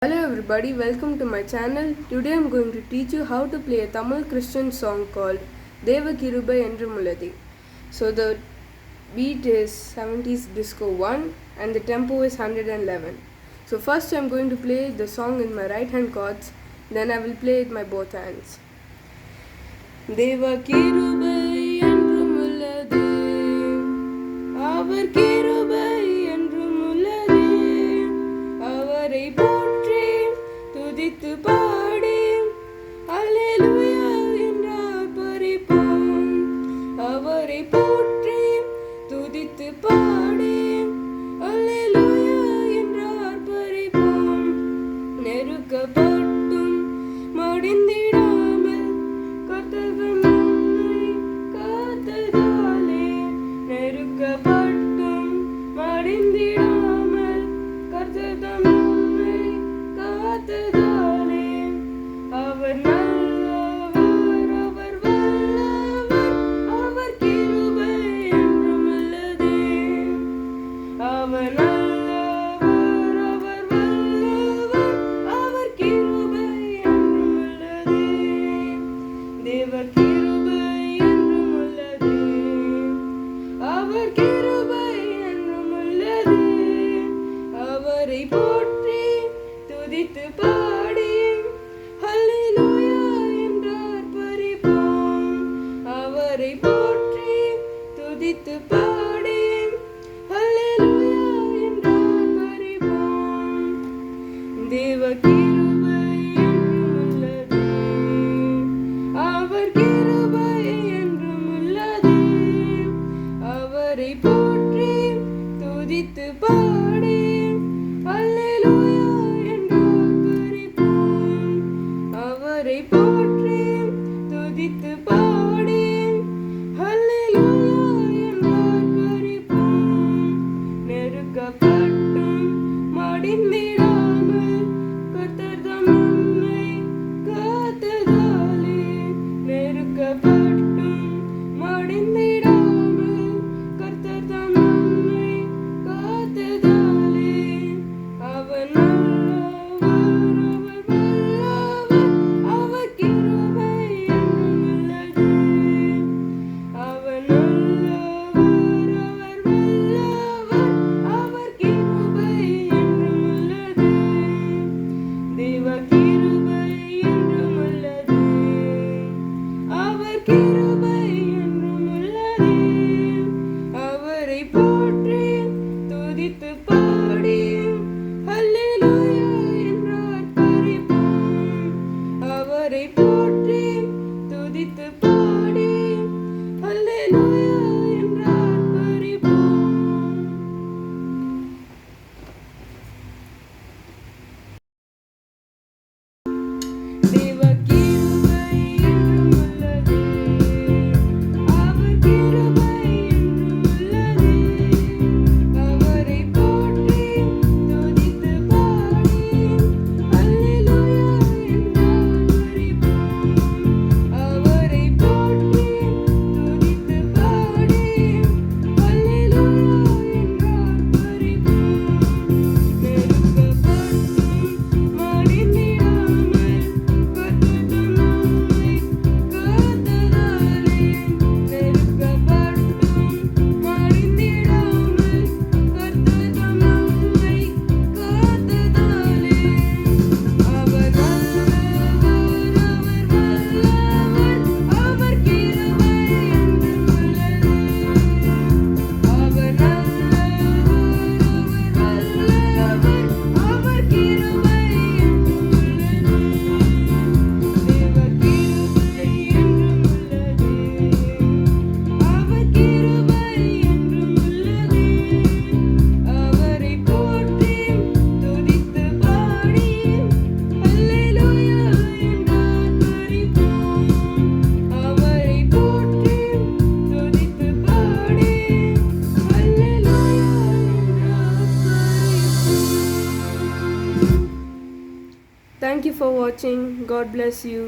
Hello everybody, welcome to my channel. Today I am going to teach you how to play a Tamil Christian song called Deva Kirubai Endrumuladi. So the beat is 70s disco 1 and the tempo is 111. So first I am going to play the song in my right hand chords, then I will play it my both hands. Deva Kirubai Endrumuladi, Avar Kirubai Endrumuladi, Avarai துதித்து பாடி அல்லேலூயா என்றார் பரிபோம். அவரை போற்றி துதித்து பாடி அல்லேலூயா என்றார் பரிபோம். நெருக்கப்பட்டும் மடிந்திடாமல் கர்த்தர் நம்மை காத்ததாலே, நெருக்கப்பட்டும் மடிந்திடாமல் கர்த்தர் நம்மை காத்ததாலே, அவர் நல்லவர், அவர் வல்லவர், அவர் கிருபை என்றும் உள்ளதே. அவர் நல்லவர், அவர் வல்லவர், அவர் கிருபை என்றும் உள்ளதே. தேவ கிருபை என்றும் உள்ளதே. அவர் கிருபை என்றும் உள்ளதே. அவரை போற்றி துதித்து பாடி அல்லேலூயா என்றார் பரிபோம். அவரை போற்றி துதித்து பாடி அல்லேலூயா என்றார் பரிபோம். தேவ கிருபை என்றும் உள்ளதே. அவர் கிருபை என்றும் உள்ளதே. அவரை போற்றி துதித்து பாடி அல்லேலூயா என்றார் பரிபோம். அவரை போற்றி துதித்து பாடி அல்லேலூயா என்றார் பரிபோம். நெருக்கப்பட்டும் மடிந்திடாமல் கர்த்தர் தம் நம்மை காத்ததாலே, நெருக்கப்பட்டும் மடிந்திடாமல் கர்த்தர் தம் நம்மை காத்ததாலே, அவர் நல்லவர், அவர் வல்லவர், அவர் கிருபை என்றும் உள்ளதே. அவர் நல்லவர், அவர் வல்லவர், அவர் கிருபை என்றும் உள்ளதே. தேவ கிருபை என்றும் உள்ளதே. அவர் கிருபை என்றும் உள்ளதே. அவரை போற்றி துதித்து பாடி அல்லேலூயா என்றார் பரிபோம். அவரை போற்றி துதித்து பாடி அல்லேலூயா என்றார் பரிபோம். தேவ கிருபை என்றும் உள்ளதே. அவர் கிருபை என்றும் உள்ளதே. அவரை போற்றி துதித்து பாடி அல்லேலூயா என்றார் பரிபோம். அவரை போற்றி துதித்து பாடி அல்லேலூயா என்றார் பரிபோம். நெருக்கப்பட்டும் மடிந்திடாமல் கர்த்தர் தம் நம்மை காத்ததாலே, நெருக்கப்பட்டும் மடிந்திடாமல் கர்த்தர் தம் நம்மை காத்ததாலே, அவர் நல்லவர், அவர் வல்லவர், அவர் கிருபை என்றும் உள்ளதே. அவர் நல்லவர், அவர் வல்லவர், அவர் கிருபை என்றும் உள்ளதே. தேவ கிருபை என்றும் உள்ளதே. அவர் கிருபை என்றும் உள்ளதே. அவரை போற்றி துதித்து பாடி அல்லேலூயா என்றார் பரிபோம். அவரை போற்றி துதித்து பாடி அல்லேலூயா என்றார் பரிபோம். Thank you for watching. God bless you.